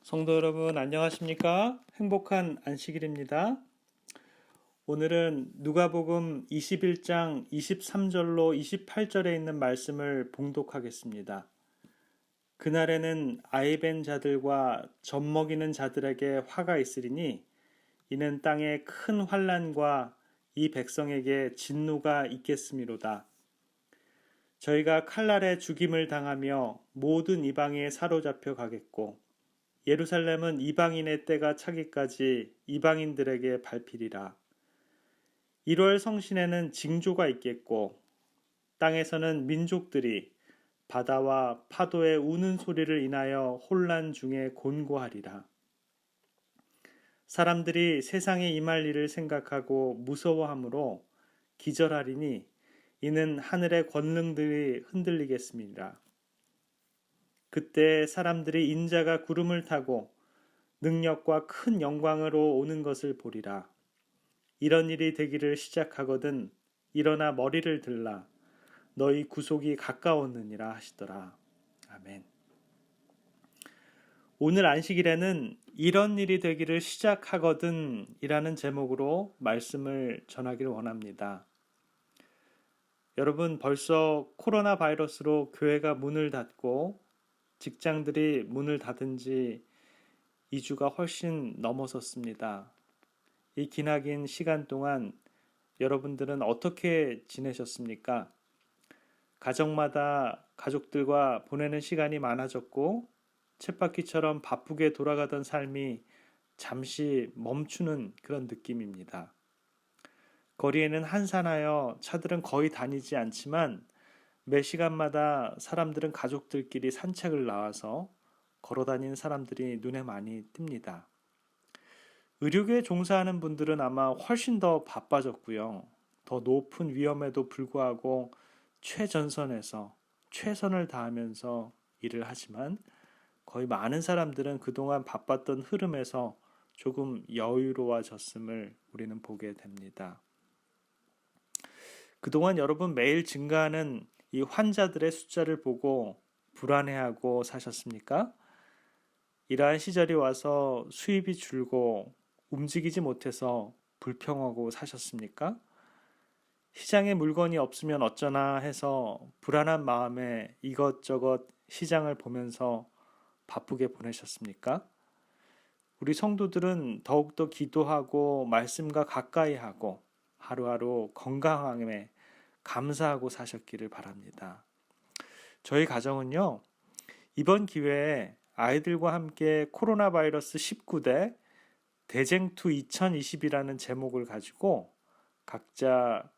성도 여러분, 안녕하십니까? 행복한 안식일입니다. 오늘은 누가복음 21장 23절로 28절에 있는 말씀을 봉독하겠습니다. 그날에는 아이벤 자들과 젖먹이는 자들에게 화가 있으리니 이는 땅에 큰 환난과 이 백성에게 진노가 있겠음이로다. 저희가 칼날에 죽임을 당하며 모든 이방에 사로잡혀 가겠고 예루살렘은 이방인의 때가 차기까지 이방인들에게 밟히리라. 1월 성신에는 징조가 있겠고 땅에서는 민족들이 바다와 파도의 우는 소리를 인하여 혼란 중에 곤고하리라. 사람들이 세상에 임할 일을 생각하고 무서워하므로 기절하리니 이는 하늘의 권능들이 흔들리겠습니다. 그때 사람들이 인자가 구름을 타고 능력과 큰 영광으로 오는 것을 보리라. 이런 일이 되기를 시작하거든 일어나 머리를 들라. 너희 구속이 가까웠느니라 하시더라. 아멘. 오늘 안식일에는 이런 일이 되기를 시작하거든 이라는 제목으로 말씀을 전하기를 원합니다. 여러분, 벌써 코로나 바이러스로 교회가 문을 닫고 직장들이 문을 닫은 지 2주가 훨씬 넘어섰습니다. 이 기나긴 시간 동안 여러분들은 어떻게 지내셨습니까? 가정마다 가족들과 보내는 시간이 많아졌고 쳇바퀴처럼 바쁘게 돌아가던 삶이 잠시 멈추는 그런 느낌입니다. 거리에는 한산하여 차들은 거의 다니지 않지만 매 시간마다 사람들은 가족들끼리 산책을 나와서 걸어다니는 사람들이 눈에 많이 띕니다. 의료계에 종사하는 분들은 아마 훨씬 더 바빠졌고요. 더 높은 위험에도 불구하고 최전선에서 최선을 다하면서 일을 하지만 거의 많은 사람들은 그동안 바빴던 흐름에서 조금 여유로워졌음을 우리는 보게 됩니다. 그동안 여러분 매일 증가하는 이 환자들의 숫자를 보고 불안해하고 사셨습니까? 이러한 시절이 와서 수입이 줄고 움직이지 못해서 불평하고 사셨습니까? 시장에 물건이 없으면 어쩌나 해서 불안한 마음에 이것저것 시장을 보면서 바쁘게 보내셨습니까? 우리 성도들은 더욱더 기도하고 말씀과 가까이 하고 하루하루 건강함에 감사하고 사셨기를 바랍니다. 저희 가정은요, 이번 기회에 아이들과 함께 코로나 바이러스 19대 대쟁투 2020이라는 제목을 가지고 각자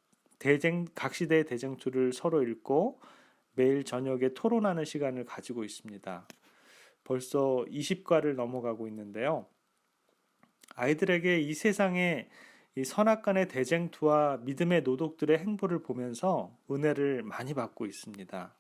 각 시대의 대쟁투를 서로 읽고 매일 저녁에 토론하는 시간을 가지고 있습니다. 벌써 20과를 넘어가고 있는데요. 아이들에게 이 세상의 이 선악간의 대쟁투와 믿음의 노독들의 행보를 보면서 은혜를 많이 받고 있습니다.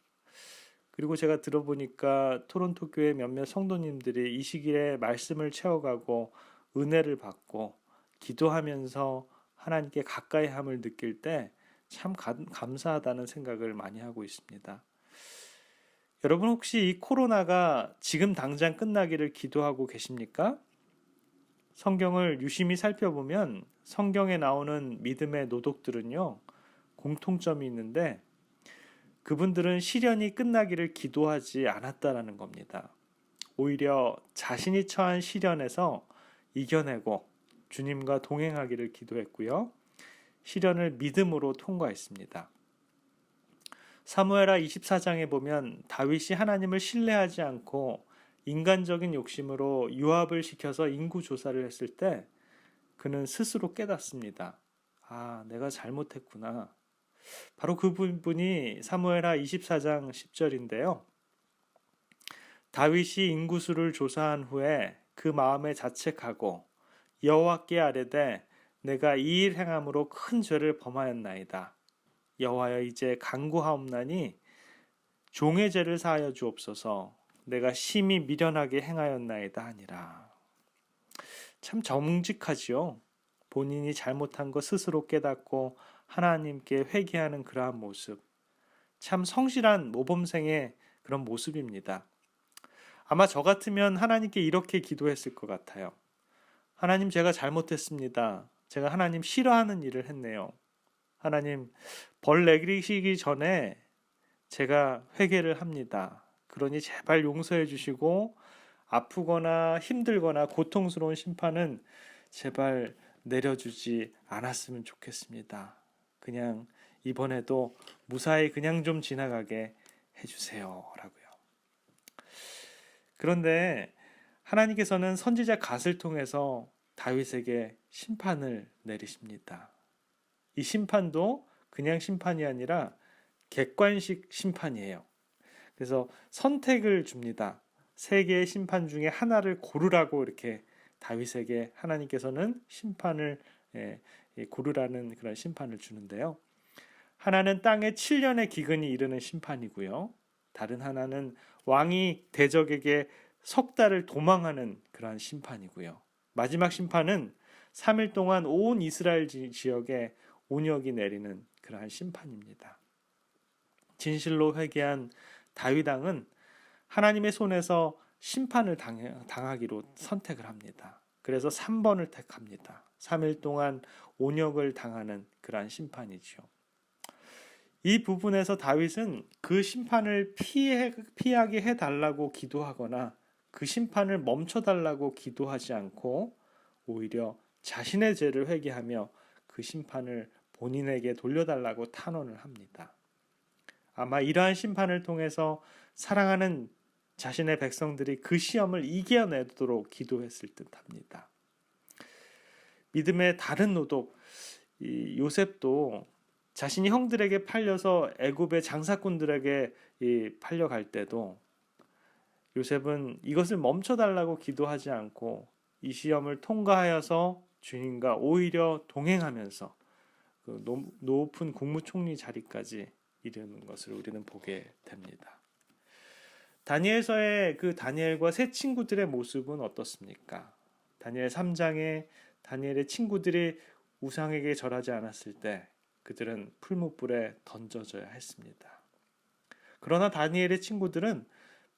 그리고 제가 들어보니까 토론토 교회 몇몇 성도님들이 이 시기에 말씀을 채워가고 은혜를 받고 기도하면서 하나님께 가까이 함을 느낄 때 참 감사하다는 생각을 많이 하고 있습니다. 여러분 혹시 이 코로나가 지금 당장 끝나기를 기도하고 계십니까? 성경을 유심히 살펴보면 성경에 나오는 믿음의 노독들은요, 공통점이 있는데 그분들은 시련이 끝나기를 기도하지 않았다라는 겁니다. 오히려 자신이 처한 시련에서 이겨내고 주님과 동행하기를 기도했고요. 시련을 믿음으로 통과했습니다. 사무엘하 24장에 보면 다윗이 하나님을 신뢰하지 않고 인간적인 욕심으로 요압을 시켜서 인구 조사를 했을 때 그는 스스로 깨닫습니다. 아, 내가 잘못했구나. 바로 그 부분이 사무엘하 24장 10절인데요. 다윗이 인구수를 조사한 후에 그 마음에 자책하고 여호와께 아뢰되 내가 이 일 행함으로 큰 죄를 범하였나이다. 여호와여 이제 간구하옵나니 종의 죄를 사하여 주옵소서. 내가 심히 미련하게 행하였나이다 하니라. 참 정직하지요. 본인이 잘못한 거 스스로 깨닫고 하나님께 회개하는 그러한 모습. 참 성실한 모범생의 그런 모습입니다. 아마 저 같으면 하나님께 이렇게 기도했을 것 같아요. 하나님, 제가 잘못했습니다. 제가 하나님 싫어하는 일을 했네요. 하나님, 벌 내리시기 전에 제가 회개를 합니다. 그러니 제발 용서해 주시고 아프거나 힘들거나 고통스러운 심판은 제발 내려주지 않았으면 좋겠습니다. 그냥 이번에도 무사히 그냥 좀 지나가게 해주세요. 라고요. 그런데 하나님께서는 선지자 갓을 통해서 다윗에게 심판을 내리십니다. 이 심판도 그냥 심판이 아니라 객관식 심판이에요. 그래서 선택을 줍니다. 세 개의 심판 중에 하나를 고르라고 이렇게 다윗에게 하나님께서는 심판을 고르라는 그런 심판을 주는데요. 하나는 땅에 7년의 기근이 이르는 심판이고요. 다른 하나는 왕이 대적에게 석 달을 도망하는 그러한 심판이고요. 마지막 심판은 3일 동안 온 이스라엘 지역에 온역이 내리는 그러한 심판입니다. 진실로 회개한 다윗 왕은 하나님의 손에서 심판을 당하기로 선택을 합니다. 그래서 3번을 택합니다. 3일 동안 온역을 당하는 그러한 심판이죠. 이 부분에서 다윗은 그 심판을 피하게 해달라고 기도하거나 그 심판을 멈춰달라고 기도하지 않고 오히려 자신의 죄를 회개하며 그 심판을 본인에게 돌려달라고 탄원을 합니다. 아마 이러한 심판을 통해서 사랑하는 자신의 백성들이 그 시험을 이겨내도록 기도했을 듯합니다. 믿음의 다른 노독 요셉도 자신이 형들에게 팔려서 애굽의 장사꾼들에게 팔려갈 때도 요셉은 이것을 멈춰달라고 기도하지 않고 이 시험을 통과하여서 주님과 오히려 동행하면서 그 높은 국무총리 자리까지 이르는 것을 우리는 보게 됩니다. 다니엘서의 그 다니엘과 세 친구들의 모습은 어떻습니까? 다니엘 3장에 다니엘의 친구들이 우상에게 절하지 않았을 때 그들은 풀무불에 던져져야 했습니다. 그러나 다니엘의 친구들은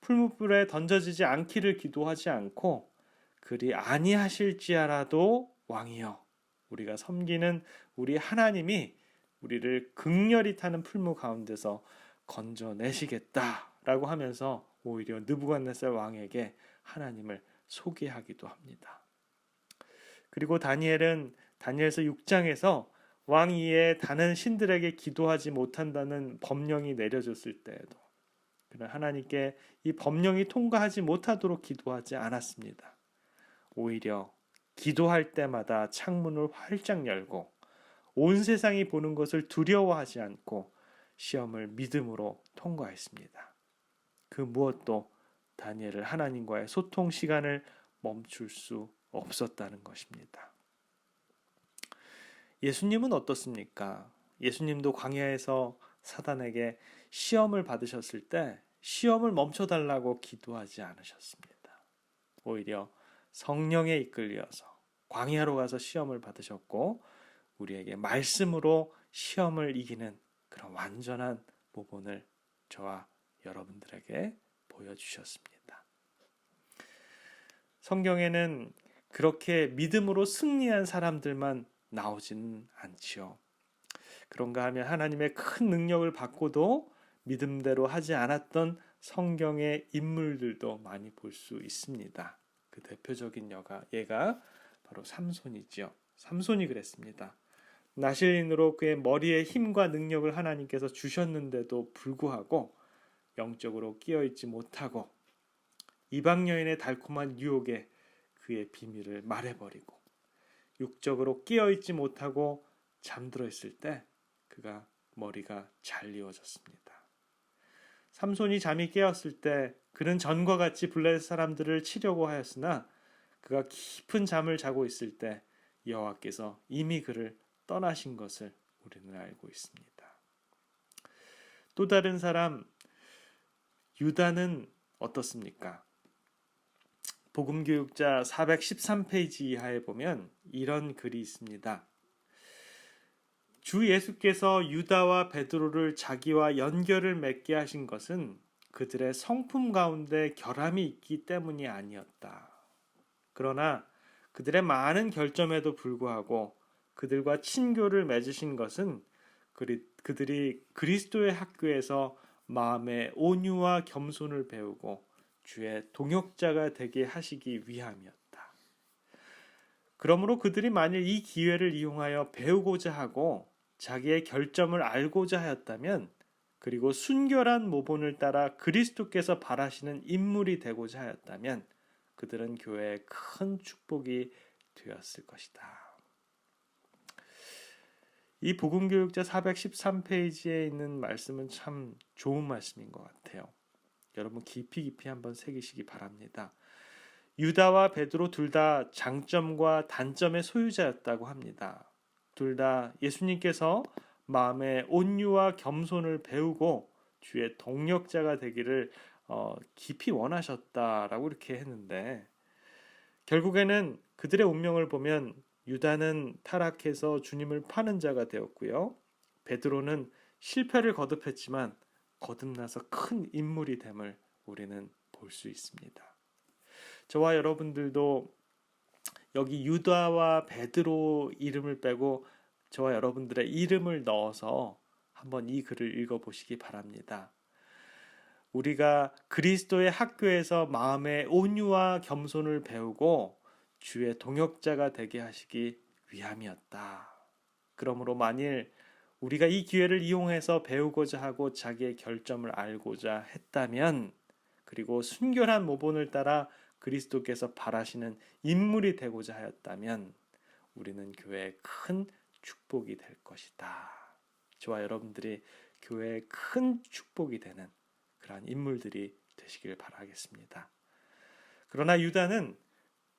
풀무불에 던져지지 않기를 기도하지 않고 그리 아니하실지라도 왕이여 우리가 섬기는 우리 하나님이 우리를 극렬히 타는 풀무 가운데서 건져내시겠다라고 하면서 오히려 느부갓네살 왕에게 하나님을 소개하기도 합니다. 그리고 다니엘은 다니엘서 6장에서 왕 위에 다른 신들에게 기도하지 못한다는 법령이 내려졌을 때에도 그는 하나님께 이 법령이 통과하지 못하도록 기도하지 않았습니다. 오히려 기도할 때마다 창문을 활짝 열고 온 세상이 보는 것을 두려워하지 않고 시험을 믿음으로 통과했습니다. 그 무엇도 다니엘을 하나님과의 소통 시간을 멈출 수 없었다는 것입니다. 예수님은 어떻습니까? 예수님도 광야에서 사단에게 시험을 받으셨을 때 시험을 멈춰달라고 기도하지 않으셨습니다. 오히려 성령에 이끌려서 광야로 가서 시험을 받으셨고 우리에게 말씀으로 시험을 이기는 그런 완전한 모본을 저와 여러분들에게 보여주셨습니다. 성경에는 그렇게 믿음으로 승리한 사람들만 나오지는 않지요. 그런가 하면 하나님의 큰 능력을 받고도 믿음대로 하지 않았던 성경의 인물들도 많이 볼 수 있습니다. 그 대표적인 예가 바로 삼손이지요. 삼손이 그랬습니다. 나실인으로 그의 머리에 힘과 능력을 하나님께서 주셨는데도 불구하고 영적으로 끼어있지 못하고 이방 여인의 달콤한 유혹에 그의 비밀을 말해버리고 육적으로 끼어있지 못하고 잠들어 있을 때 그가 머리가 잘리워졌습니다. 삼손이 잠이 깨었을 때 그는 전과 같이 블레셋 사람들을 치려고 하였으나 그가 깊은 잠을 자고 있을 때 여호와께서 이미 그를 떠나신 것을 우리는 알고 있습니다. 또 다른 사람 유다는 어떻습니까? 복음교육자 413페이지 이하에 보면 이런 글이 있습니다. 주 예수께서 유다와 베드로를 자기와 연결을 맺게 하신 것은 그들의 성품 가운데 결함이 있기 때문이 아니었다. 그러나 그들의 많은 결점에도 불구하고 그들과 친교를 맺으신 것은 그들이 그리스도의 학교에서 마음의 온유와 겸손을 배우고 주의 동역자가 되게 하시기 위함이었다. 그러므로 그들이 만일 이 기회를 이용하여 배우고자 하고 자기의 결점을 알고자 하였다면, 그리고 순결한 모본을 따라 그리스도께서 바라시는 인물이 되고자 하였다면 그들은 교회의 큰 축복이 되었을 것이다. 이 복음교육자 413페이지에 있는 말씀은 참 좋은 말씀인 것 같아요. 여러분 깊이 한번 새기시기 바랍니다. 유다와 베드로 둘 다 장점과 단점의 소유자였다고 합니다. 둘 다 예수님께서 마음의 온유와 겸손을 배우고 주의 동력자가 되기를 깊이 원하셨다라고 이렇게 했는데, 결국에는 그들의 운명을 보면 유다는 타락해서 주님을 파는 자가 되었고요. 베드로는 실패를 거듭했지만 거듭나서 큰 인물이 됨을 우리는 볼 수 있습니다. 저와 여러분들도 여기 유다와 베드로 이름을 빼고 저와 여러분들의 이름을 넣어서 한번 이 글을 읽어보시기 바랍니다. 우리가 그리스도의 학교에서 마음의 온유와 겸손을 배우고 주의 동역자가 되게 하시기 위함이었다. 그러므로 만일 우리가 이 기회를 이용해서 배우고자 하고 자기의 결점을 알고자 했다면, 그리고 순결한 모본을 따라 그리스도께서 바라시는 인물이 되고자 하였다면 우리는 교회의 큰 축복이 될 것이다. 저와 여러분들이 교회의 큰 축복이 되는 그러한 인물들이 되시길 바라겠습니다. 그러나 유다는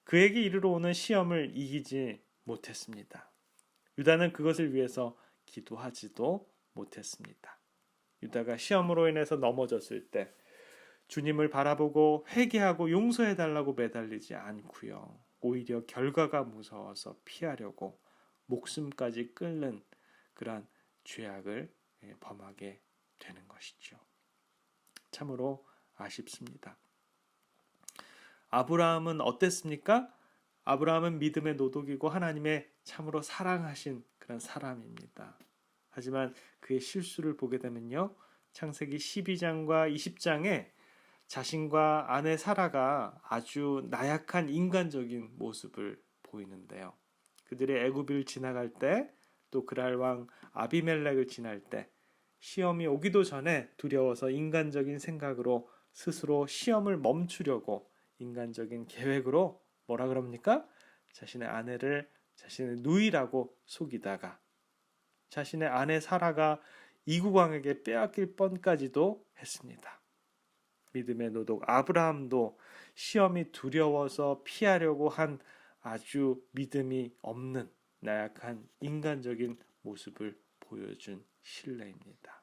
그에게 이르러 오는 시험을 이기지 못했습니다. 유다는 그것을 위해서 기도하지도 못했습니다. 유다가 시험으로 인해서 넘어졌을 때 주님을 바라보고 회개하고 용서해달라고 매달리지 않고요. 오히려 결과가 무서워서 피하려고 목숨까지 끊는 그러한 죄악을 범하게 되는 것이죠. 참으로 아쉽습니다. 아브라함은 어땠습니까? 아브라함은 믿음의 노독이고 하나님의 참으로 사랑하신 그런 사람입니다. 하지만 그의 실수를 보게 되면요, 창세기 12장과 20장에 자신과 아내 사라가 아주 나약한 인간적인 모습을 보이는데요. 그들이 애굽을 지나갈 때, 또 그랄 왕 아비멜렉을 지날 때 시험이 오기도 전에 두려워서 인간적인 생각으로 스스로 시험을 멈추려고 인간적인 계획으로 뭐라 그럽니까? 자신의 아내를 자신의 누이라고 속이다가 자신의 아내 사라가 이국왕에게 빼앗길 뻔까지도 했습니다. 믿음의 노독 아브라함도 시험이 두려워서 피하려고 한 아주 믿음이 없는 나약한 인간적인 모습을 보여준 신뢰입니다.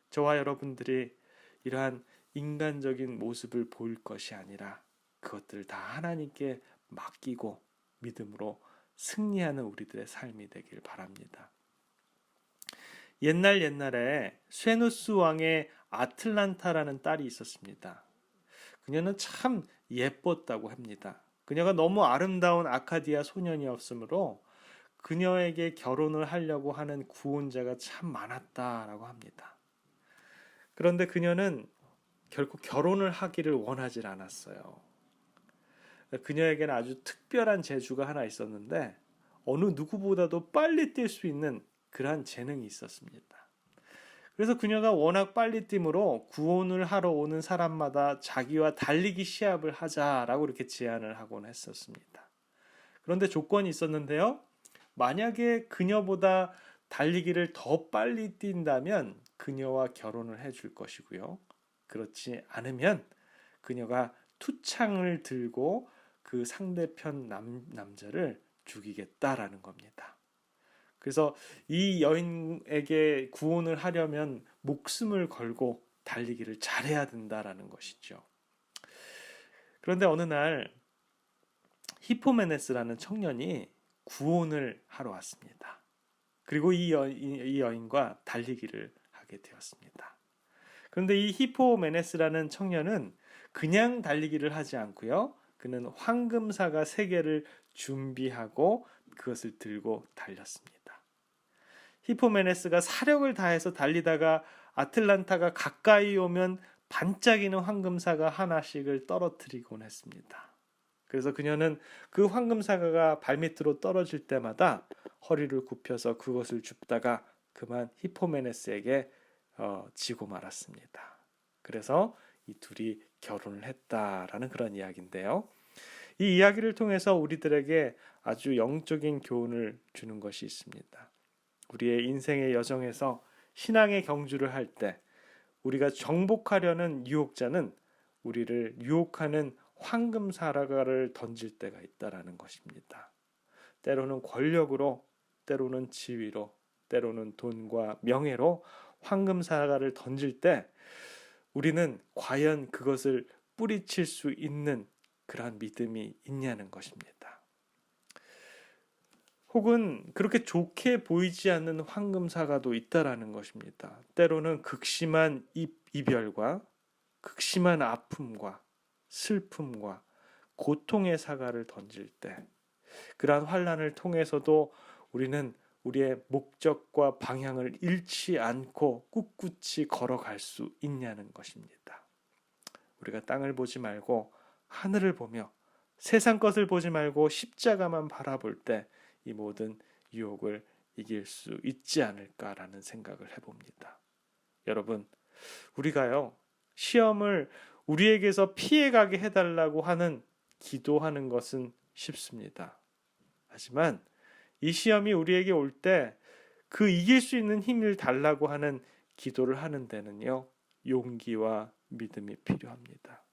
저와 여러분들이 이러한 인간적인 모습을 보일 것이 아니라 그것들을 다 하나님께 맡기고 믿음으로 승리하는 우리들의 삶이 되길 바랍니다. 옛날에 쇠누스 왕의 아틀란타라는 딸이 있었습니다. 그녀는 참 예뻤다고 합니다. 그녀가 너무 아름다운 아카디아 소년이었으므로 그녀에게 결혼을 하려고 하는 구혼자가 참 많았다라고 합니다. 그런데 그녀는 결코 결혼을 하기를 원하지 않았어요. 그녀에게는 아주 특별한 재주가 하나 있었는데 어느 누구보다도 빨리 뛸 수 있는 그러한 재능이 있었습니다. 그래서 그녀가 워낙 빨리 뛰므로 구원을 하러 오는 사람마다 자기와 달리기 시합을 하자라고 이렇게 제안을 하곤 했었습니다. 그런데 조건이 있었는데요. 만약에 그녀보다 달리기를 더 빨리 뛴다면 그녀와 결혼을 해줄 것이고요. 그렇지 않으면 그녀가 투창을 들고 그 상대편 남자를 죽이겠다라는 겁니다. 그래서 이 여인에게 구원을 하려면 목숨을 걸고 달리기를 잘해야 된다라는 것이죠. 그런데 어느 날 히포메네스라는 청년이 구원을 하러 왔습니다. 그리고 이 여인과 달리기를 하게 되었습니다. 그런데 이 히포메네스라는 청년은 그냥 달리기를 하지 않고요. 그는 황금사가 3개를 준비하고 그것을 들고 달렸습니다. 히포메네스가 사력을 다해서 달리다가 아틀란타가 가까이 오면 반짝이는 황금사가 하나씩을 떨어뜨리곤 했습니다. 그래서 그녀는 그 황금사과가 발밑으로 떨어질 때마다 허리를 굽혀서 그것을 줍다가 그만 히포메네스에게 지고 말았습니다. 그래서 이 둘이 결혼을 했다라는 그런 이야기인데요. 이 이야기를 통해서 우리들에게 아주 영적인 교훈을 주는 것이 있습니다. 우리의 인생의 여정에서 신앙의 경주를 할 때 우리가 정복하려는 유혹자는 우리를 유혹하는 황금 사과를 던질 때가 있다라는 것입니다. 때로는 권력으로, 때로는 지위로, 때로는 돈과 명예로 황금 사과를 던질 때 우리는 과연 그것을 뿌리칠 수 있는 그러한 믿음이 있냐는 것입니다. 혹은 그렇게 좋게 보이지 않는 황금 사과도 있다라는 것입니다. 때로는 극심한 이별과 극심한 아픔과 슬픔과 고통의 사과를 던질 때 그러한 환난을 통해서도 우리는 우리의 목적과 방향을 잃지 않고 꿋꿋이 걸어갈 수 있냐는 것입니다. 우리가 땅을 보지 말고 하늘을 보며 세상 것을 보지 말고 십자가만 바라볼 때 이 모든 유혹을 이길 수 있지 않을까라는 생각을 해봅니다. 여러분, 우리가요 시험을 우리에게서 피해가게 해달라고 하는 기도하는 것은 쉽습니다. 하지만 이 시험이 우리에게 올 때 그 이길 수 있는 힘을 달라고 하는 기도를 하는 데는요 용기와 믿음이 필요합니다.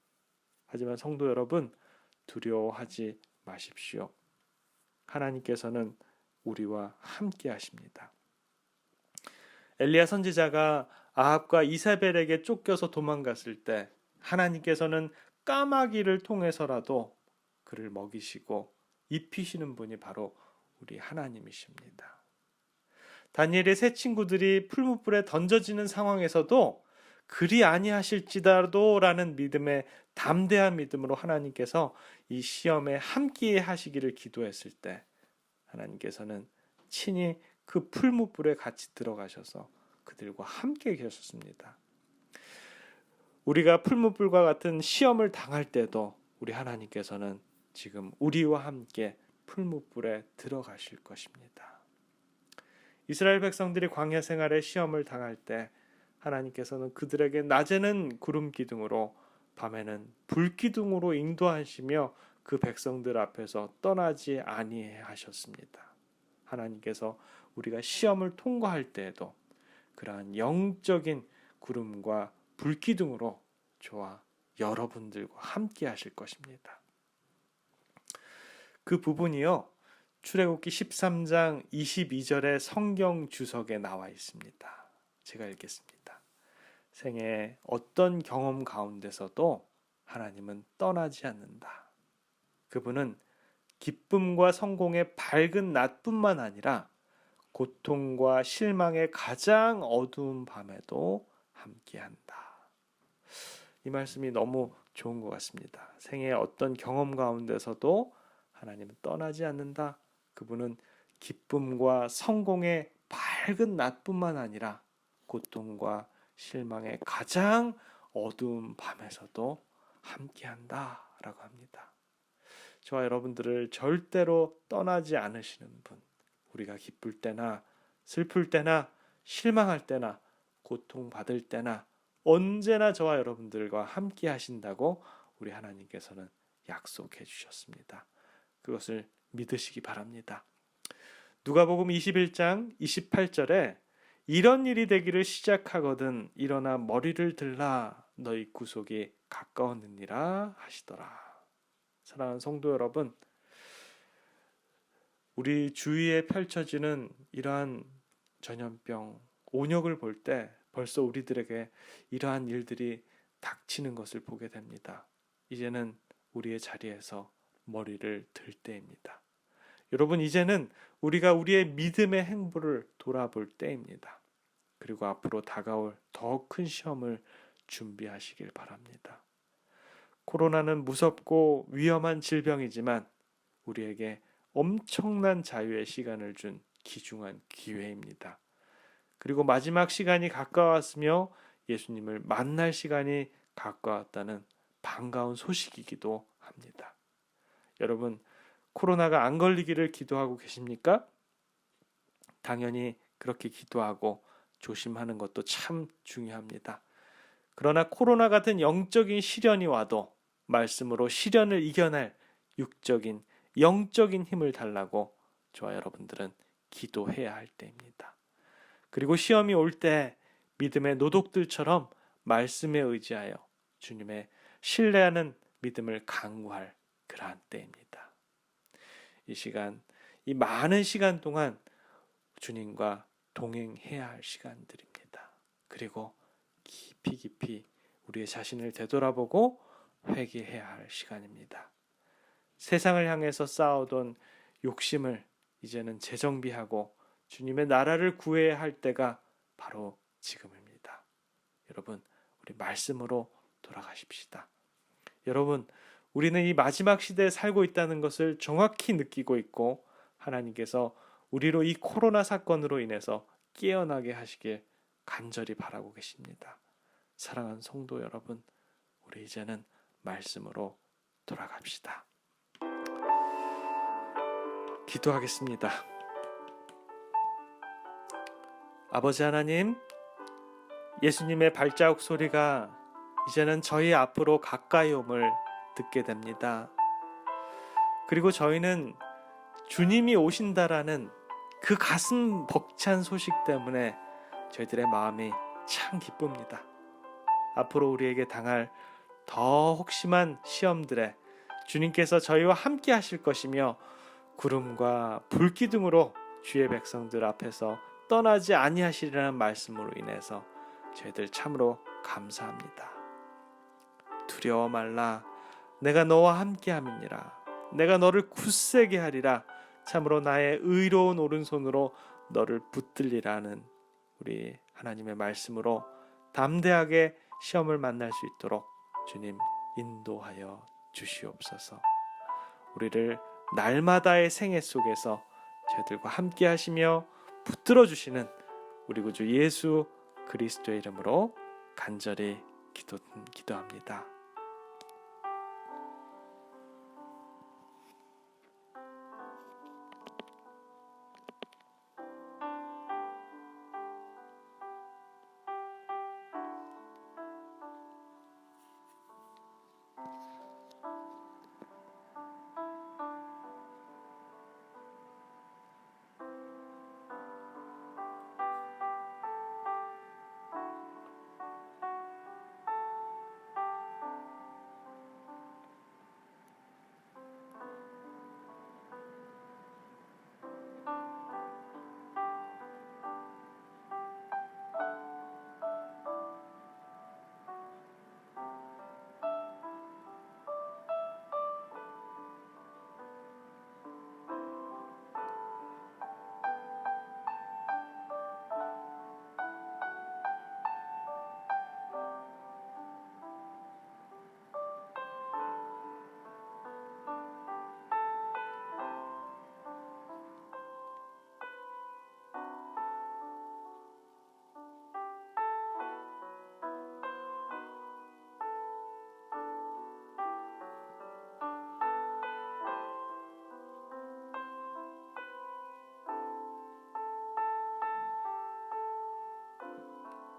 하지만 성도 여러분, 두려워하지 마십시오. 하나님께서는 우리와 함께 하십니다. 엘리야 선지자가 아합과 이사벨에게 쫓겨서 도망갔을 때 하나님께서는 까마귀를 통해서라도 그를 먹이시고 입히시는 분이 바로 우리 하나님이십니다. 다니엘의 세 친구들이 풀무불에 던져지는 상황에서도 그리 아니하실지라도 라는 믿음의 담대한 믿음으로 하나님께서 이 시험에 함께 하시기를 기도했을 때 하나님께서는 친히 그 풀무불에 같이 들어가셔서 그들과 함께 계셨습니다. 우리가 풀무불과 같은 시험을 당할 때도 우리 하나님께서는 지금 우리와 함께 풀무불에 들어가실 것입니다. 이스라엘 백성들이 광야 생활의 시험을 당할 때 하나님께서는 그들에게 낮에는 구름 기둥으로 밤에는 불 기둥으로 인도하시며 그 백성들 앞에서 떠나지 아니하셨습니다. 하나님께서 우리가 시험을 통과할 때에도 그러한 영적인 구름과 불 기둥으로 저와 여러분들과 함께 하실 것입니다. 그 부분이요 출애굽기 13장 22절의 성경 주석에 나와 있습니다. 제가 읽겠습니다. 생애 어떤 경험 가운데서도 하나님은 떠나지 않는다. 그분은 기쁨과 성공의 밝은 낮뿐만 아니라 고통과 실망의 가장 어두운 밤에도 함께한다. 이 말씀이 너무 좋은 것 같습니다. 생애의 어떤 경험 가운데서도 하나님은 떠나지 않는다. 그분은 기쁨과 성공의 밝은 낮뿐만 아니라 고통과 실망의 가장 어두운 밤에서도 함께한다 라고 합니다. 저와 여러분들을 절대로 떠나지 않으시는 분, 우리가 기쁠 때나 슬플 때나 실망할 때나 고통받을 때나 언제나 저와 여러분들과 함께 하신다고 우리 하나님께서는 약속해 주셨습니다. 그것을 믿으시기 바랍니다. 누가복음 21장 28절에 이런 일이 되기를 시작하거든 일어나 머리를 들라 너희 구속이 가까웠느니라 하시더라. 사랑하는 성도 여러분, 우리 주위에 펼쳐지는 이러한 전염병, 온역을 볼 때 벌써 우리들에게 이러한 일들이 닥치는 것을 보게 됩니다. 이제는 우리의 자리에서 머리를 들 때입니다. 여러분, 이제는 우리가 우리의 믿음의 행보를 돌아볼 때입니다. 그리고 앞으로 다가올 더 큰 시험을 준비하시길 바랍니다. 코로나는 무섭고 위험한 질병이지만 우리에게 엄청난 자유의 시간을 준 귀중한 기회입니다. 그리고 마지막 시간이 가까웠으며 예수님을 만날 시간이 가까웠다는 반가운 소식이기도 합니다. 여러분, 코로나가 안 걸리기를 기도하고 계십니까? 당연히 그렇게 기도하고 조심하는 것도 참 중요합니다. 그러나 코로나 같은 영적인 시련이 와도 말씀으로 시련을 이겨낼 육적인, 영적인 힘을 달라고 저와 여러분들은 기도해야 할 때입니다. 그리고 시험이 올 때 믿음의 노독들처럼 말씀에 의지하여 주님의 신뢰하는 믿음을 강구할 그러한 때입니다. 이 시간, 이 많은 시간 동안 주님과 동행해야 할 시간들입니다. 그리고 깊이 우리의 자신을 되돌아보고 회개해야 할 시간입니다. 세상을 향해서 쌓아오던 욕심을 이제는 재정비하고 주님의 나라를 구해야 할 때가 바로 지금입니다. 여러분, 우리 말씀으로 돌아가십시다. 여러분, 우리는 이 마지막 시대에 살고 있다는 것을 정확히 느끼고 있고 하나님께서 우리로 이 코로나 사건으로 인해서 깨어나게 하시길 간절히 바라고 계십니다. 사랑하는 성도 여러분, 우리 이제는 말씀으로 돌아갑시다. 기도하겠습니다. 아버지 하나님, 예수님의 발자국 소리가 이제는 저희 앞으로 가까이 옴을 듣게 됩니다. 그리고 저희는 주님이 오신다라는 그 가슴 벅찬 소식 때문에 저희들의 마음이 참 기쁩니다. 앞으로 우리에게 당할 더 혹심한 시험들에 주님께서 저희와 함께 하실 것이며 구름과 불기둥으로 주의 백성들 앞에서 떠나지 아니하시리라는 말씀으로 인해서 저희들 참으로 감사합니다. 두려워 말라, 내가 너와 함께 함이니라. 내가 너를 굳세게 하리라. 참으로 나의 의로운 오른손으로 너를 붙들리라는 우리 하나님의 말씀으로 담대하게 시험을 만날 수 있도록 주님 인도하여 주시옵소서. 우리를 날마다의 생애 속에서 저희들과 함께 하시며 붙들어 주시는 우리 구주 예수 그리스도의 이름으로 간절히 기도합니다.